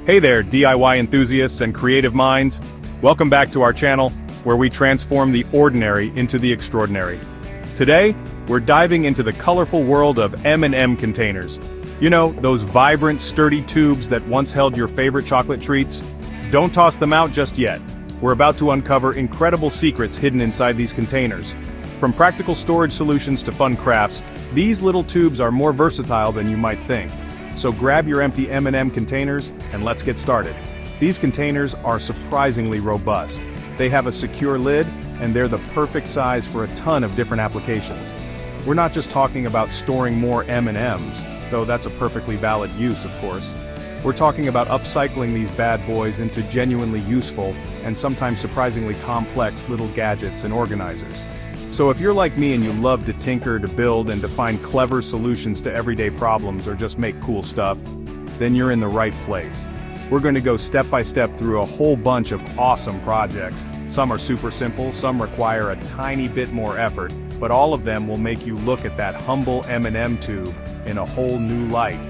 Hey there, DIY enthusiasts and creative minds. Welcome back to our channel, where we transform the ordinary into the extraordinary. Today, we're diving into the colorful world of M&M containers. You know, those vibrant, sturdy tubes that once held your favorite chocolate treats? Don't toss them out just yet. We're about to uncover incredible secrets hidden inside these containers. From practical storage solutions to fun crafts, these little tubes are more versatile than you might think. So grab your empty M&M containers and let's get started. These containers are surprisingly robust. They have a secure lid, and they're the perfect size for a ton of different applications. We're not just talking about storing more M&Ms, though that's a perfectly valid use, of course. We're talking about upcycling these bad boys into genuinely useful, and sometimes surprisingly complex little gadgets and organizers. So if you're like me and you love to tinker, to build, and to find clever solutions to everyday problems or just make cool stuff, then you're in the right place. We're going to go step by step through a whole bunch of awesome projects. Some are super simple, some require a tiny bit more effort, but all of them will make you look at that humble M&M tube in a whole new light.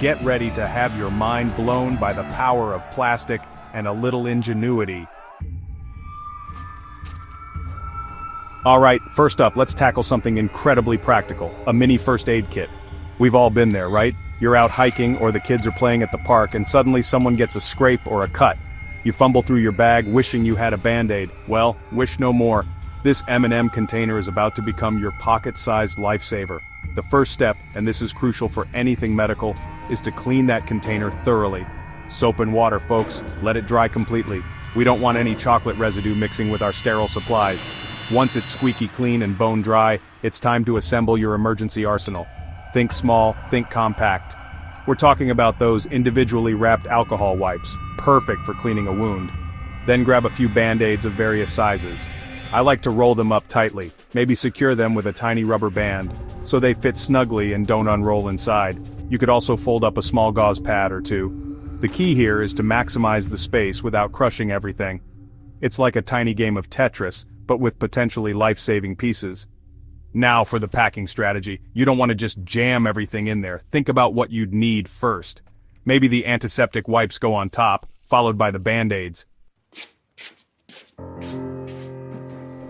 Get ready to have your mind blown by the power of plastic and a little ingenuity. Alright, first up, let's tackle something incredibly practical, a mini first aid kit. We've all been there, right? You're out hiking or the kids are playing at the park and suddenly someone gets a scrape or a cut. You fumble through your bag wishing you had a band-aid. Well, wish no more. This M&M container is about to become your pocket-sized lifesaver. The first step, and this is crucial for anything medical, is to clean that container thoroughly. Soap and water, folks, let it dry completely. We don't want any chocolate residue mixing with our sterile supplies. Once it's squeaky clean and bone dry, it's time to assemble your emergency arsenal. Think small, think compact. We're talking about those individually wrapped alcohol wipes, perfect for cleaning a wound. Then grab a few band-aids of various sizes. I like to roll them up tightly, maybe secure them with a tiny rubber band, so they fit snugly and don't unroll inside. You could also fold up a small gauze pad or two. The key here is to maximize the space without crushing everything. It's like a tiny game of Tetris, but with potentially life-saving pieces. Now for the packing strategy. You don't want to just jam everything in there. Think about what you'd need first. Maybe the antiseptic wipes go on top, followed by the band-aids.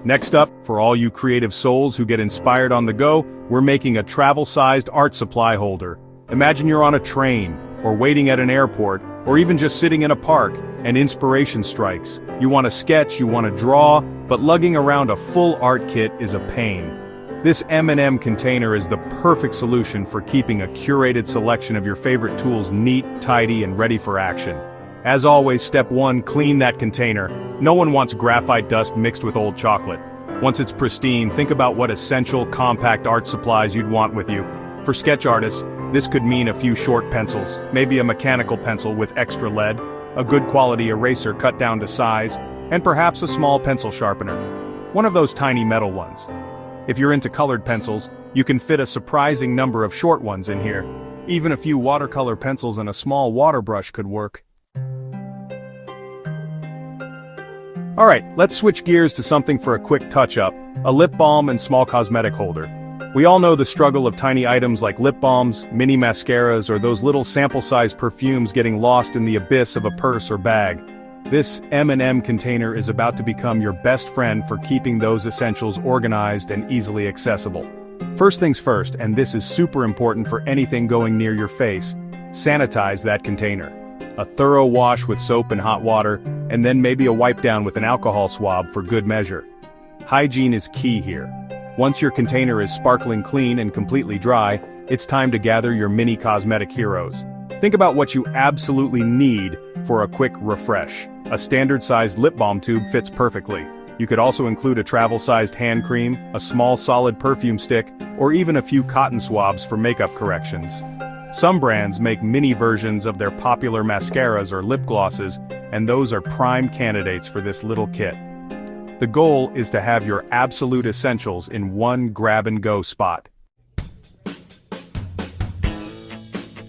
Next up, for all you creative souls who get inspired on the go, we're making a travel-sized art supply holder. Imagine you're on a train, or waiting at an airport, or even just sitting in a park, and inspiration strikes. You want to sketch, you want to draw, but lugging around a full art kit is a pain. This M&M container is the perfect solution for keeping a curated selection of your favorite tools neat, tidy, and ready for action. As always, step 1, clean that container. No one wants graphite dust mixed with old chocolate. Once it's pristine, think about what essential, compact art supplies you'd want with you. For sketch artists, this could mean a few short pencils, maybe a mechanical pencil with extra lead, a good quality eraser cut down to size, and perhaps a small pencil sharpener. One of those tiny metal ones. If you're into colored pencils, you can fit a surprising number of short ones in here. Even a few watercolor pencils and a small water brush could work. Alright, let's switch gears to something for a quick touch-up, a lip balm and small cosmetic holder. We all know the struggle of tiny items like lip balms, mini mascaras, or those little sample-sized perfumes getting lost in the abyss of a purse or bag. This M&M container is about to become your best friend for keeping those essentials organized and easily accessible. First things first, and this is super important for anything going near your face, sanitize that container. A thorough wash with soap and hot water, and then maybe a wipe down with an alcohol swab for good measure. Hygiene is key here. Once your container is sparkling clean and completely dry, it's time to gather your mini cosmetic heroes. Think about what you absolutely need for a quick refresh. A standard-sized lip balm tube fits perfectly. You could also include a travel-sized hand cream, a small solid perfume stick, or even a few cotton swabs for makeup corrections. Some brands make mini versions of their popular mascaras or lip glosses, and those are prime candidates for this little kit. The goal is to have your absolute essentials in one grab-and-go spot.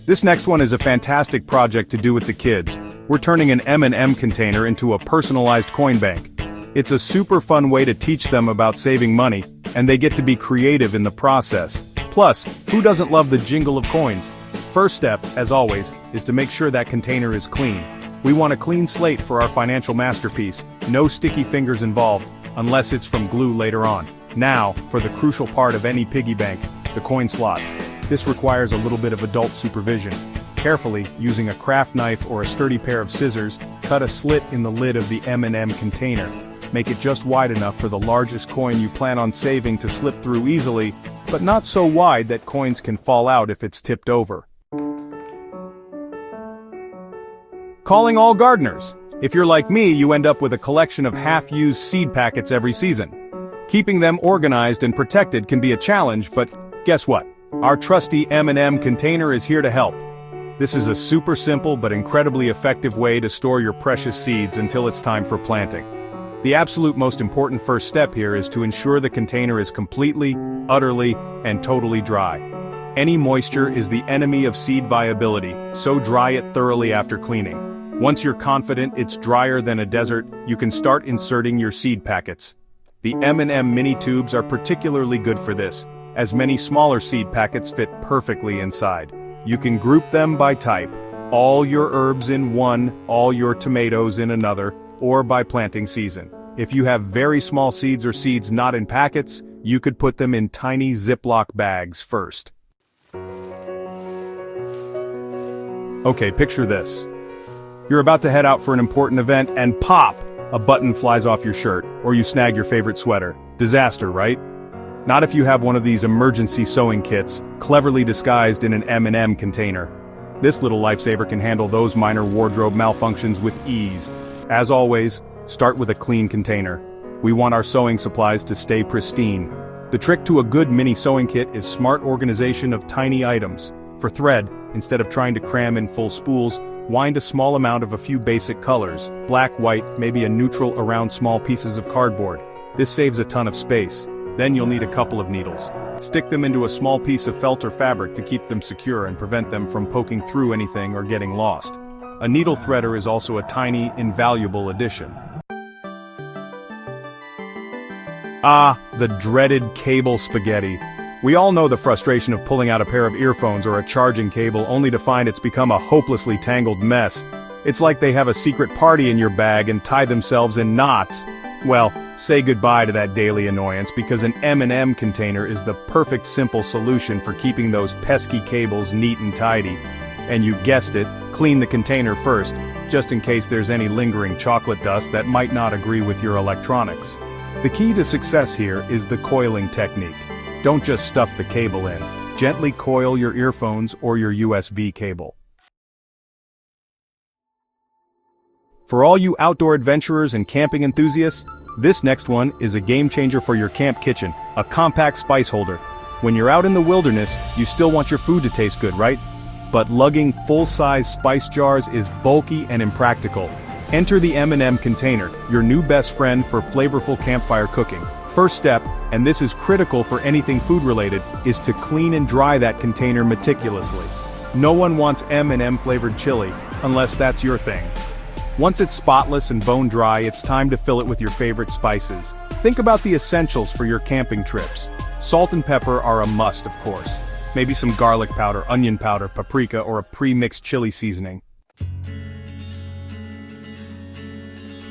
This next one is a fantastic project to do with the kids. We're turning an M&M container into a personalized coin bank. It's a super fun way to teach them about saving money, and they get to be creative in the process. Plus, who doesn't love the jingle of coins? First step, as always, is to make sure that container is clean. We want a clean slate for our financial masterpiece, no sticky fingers involved, unless it's from glue later on. Now, for the crucial part of any piggy bank, the coin slot. This requires a little bit of adult supervision. Carefully, using a craft knife or a sturdy pair of scissors, cut a slit in the lid of the M&M container. Make it just wide enough for the largest coin you plan on saving to slip through easily, but not so wide that coins can fall out if it's tipped over. Calling all gardeners. If you're like me, you end up with a collection of half-used seed packets every season. Keeping them organized and protected can be a challenge, but guess what? Our trusty M&M container is here to help. This is a super simple but incredibly effective way to store your precious seeds until it's time for planting. The absolute most important first step here is to ensure the container is completely, utterly, and totally dry. Any moisture is the enemy of seed viability, so dry it thoroughly after cleaning. Once you're confident it's drier than a desert, you can start inserting your seed packets. The M&M mini tubes are particularly good for this, as many smaller seed packets fit perfectly inside. You can group them by type, all your herbs in one, all your tomatoes in another, or by planting season. If you have very small seeds or seeds not in packets, you could put them in tiny Ziploc bags first. Okay, picture this. You're about to head out for an important event and pop! A button flies off your shirt, or you snag your favorite sweater. Disaster, right? Not if you have one of these emergency sewing kits, cleverly disguised in an M&M container. This little lifesaver can handle those minor wardrobe malfunctions with ease. As always, start with a clean container. We want our sewing supplies to stay pristine. The trick to a good mini sewing kit is smart organization of tiny items. For thread, instead of trying to cram in full spools, wind a small amount of a few basic colors, black, white, maybe a neutral around small pieces of cardboard. This saves a ton of space. Then you'll need a couple of needles. Stick them into a small piece of felt or fabric to keep them secure and prevent them from poking through anything or getting lost. A needle threader is also a tiny, invaluable addition. Ah, the dreaded cable spaghetti. We all know the frustration of pulling out a pair of earphones or a charging cable only to find it's become a hopelessly tangled mess. It's like they have a secret party in your bag and tie themselves in knots. Well, say goodbye to that daily annoyance because an M&M container is the perfect simple solution for keeping those pesky cables neat and tidy. And you guessed it, clean the container first, just in case there's any lingering chocolate dust that might not agree with your electronics. The key to success here is the coiling technique. Don't just stuff the cable in. Gently coil your earphones or your USB cable. For all you outdoor adventurers and camping enthusiasts, this next one is a game changer for your camp kitchen, a compact spice holder. When you're out in the wilderness, you still want your food to taste good, right? But lugging full-size spice jars is bulky and impractical. Enter the M&M container, your new best friend for flavorful campfire cooking. First step, and this is critical for anything food-related, is to clean and dry that container meticulously. No one wants M&M flavored chili, unless that's your thing. Once it's spotless and bone dry, it's time to fill it with your favorite spices. Think about the essentials for your camping trips. Salt and pepper are a must, of course. Maybe some garlic powder, onion powder, paprika, or a pre-mixed chili seasoning.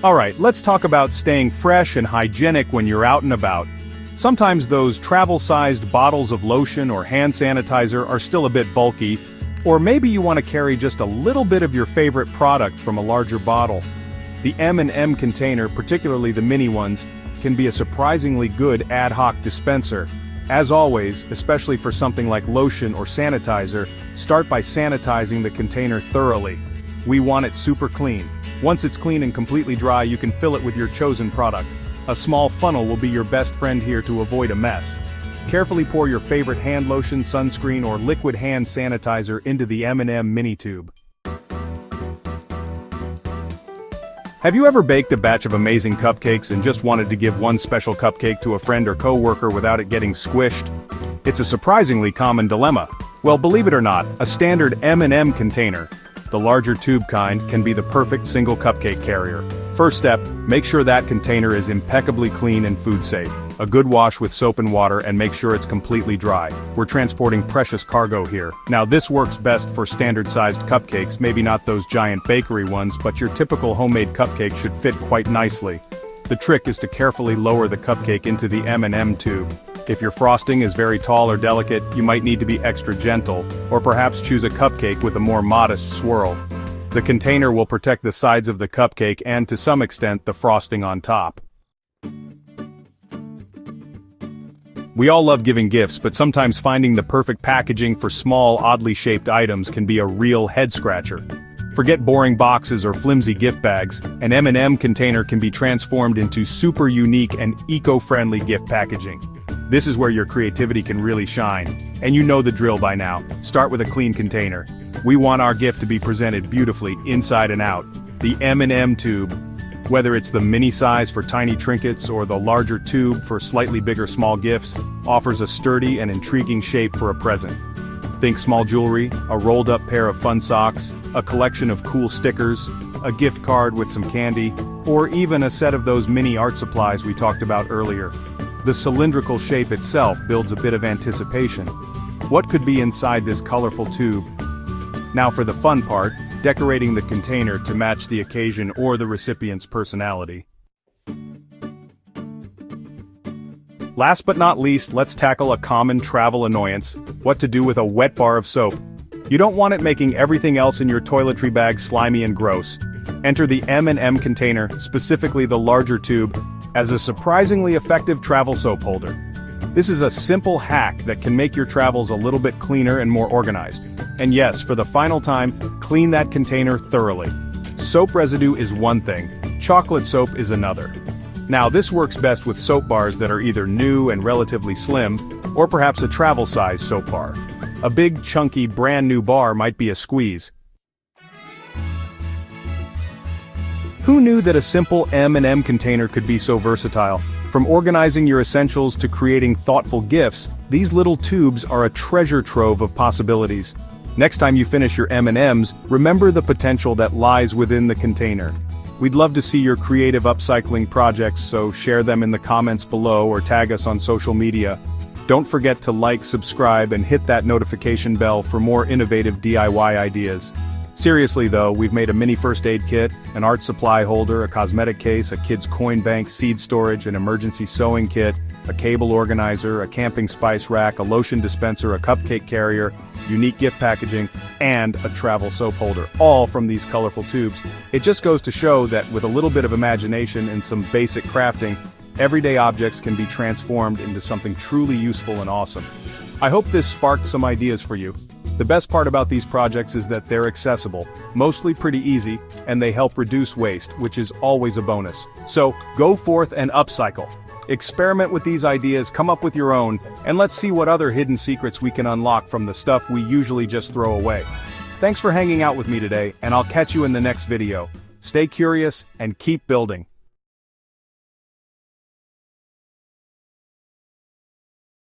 Alright, let's talk about staying fresh and hygienic when you're out and about. Sometimes those travel-sized bottles of lotion or hand sanitizer are still a bit bulky, or maybe you want to carry just a little bit of your favorite product from a larger bottle. The M&M container, particularly the mini ones, can be a surprisingly good ad hoc dispenser. As always, especially for something like lotion or sanitizer, start by sanitizing the container thoroughly. We want it super clean. Once it's clean and completely dry, you can fill it with your chosen product. A small funnel will be your best friend here to avoid a mess. Carefully pour your favorite hand lotion, sunscreen, or liquid hand sanitizer into the M&M mini tube. Have you ever baked a batch of amazing cupcakes and just wanted to give one special cupcake to a friend or coworker without it getting squished? It's a surprisingly common dilemma. Well, believe it or not, a standard M&M container, the larger tube kind, can be the perfect single cupcake carrier. First step, make sure that container is impeccably clean and food safe. A good wash with soap and water and make sure it's completely dry. We're transporting precious cargo here. Now this works best for standard-sized cupcakes, maybe not those giant bakery ones, but your typical homemade cupcake should fit quite nicely. The trick is to carefully lower the cupcake into the M&M tube. If your frosting is very tall or delicate, you might need to be extra gentle, or perhaps choose a cupcake with a more modest swirl. The container will protect the sides of the cupcake and, to some extent, the frosting on top. We all love giving gifts, but sometimes finding the perfect packaging for small, oddly shaped items can be a real head-scratcher. Forget boring boxes or flimsy gift bags, an M&M container can be transformed into super unique and eco-friendly gift packaging. This is where your creativity can really shine. And you know the drill by now. Start with a clean container. We want our gift to be presented beautifully inside and out. The M&M tube. Whether it's the mini size for tiny trinkets or the larger tube for slightly bigger small gifts, offers a sturdy and intriguing shape for a present. Think small jewelry, a rolled-up pair of fun socks, a collection of cool stickers, a gift card with some candy, or even a set of those mini art supplies we talked about earlier. The cylindrical shape itself builds a bit of anticipation. What could be inside this colorful tube? Now for the fun part, decorating the container to match the occasion or the recipient's personality. Last but not least, let's tackle a common travel annoyance: what to do with a wet bar of soap. You don't want it making everything else in your toiletry bag slimy and gross. Enter the M&M container, specifically the larger tube, as a surprisingly effective travel soap holder. This is a simple hack that can make your travels a little bit cleaner and more organized. And yes, for the final time, clean that container thoroughly. Soap residue is one thing, chocolate soap is another. Now this works best with soap bars that are either new and relatively slim, or perhaps a travel-size soap bar. A big, chunky, brand new bar might be a squeeze. Who knew that a simple M&M container could be so versatile? From organizing your essentials to creating thoughtful gifts, these little tubes are a treasure trove of possibilities. Next time you finish your M&Ms, remember the potential that lies within the container. We'd love to see your creative upcycling projects, so share them in the comments below or tag us on social media. Don't forget to like, subscribe, and hit that notification bell for more innovative DIY ideas. Seriously though, we've made a mini first aid kit, an art supply holder, a cosmetic case, a kid's coin bank, seed storage, an emergency sewing kit, a cable organizer, a camping spice rack, a lotion dispenser, a cupcake carrier, unique gift packaging, and a travel soap holder, all from these colorful tubes. It just goes to show that with a little bit of imagination and some basic crafting, everyday objects can be transformed into something truly useful and awesome. I hope this sparked some ideas for you. The best part about these projects is that they're accessible, mostly pretty easy, and they help reduce waste, which is always a bonus. So, go forth and upcycle. Experiment with these ideas, come up with your own, and let's see what other hidden secrets we can unlock from the stuff we usually just throw away. Thanks for hanging out with me today, and I'll catch you in the next video. Stay curious and keep building.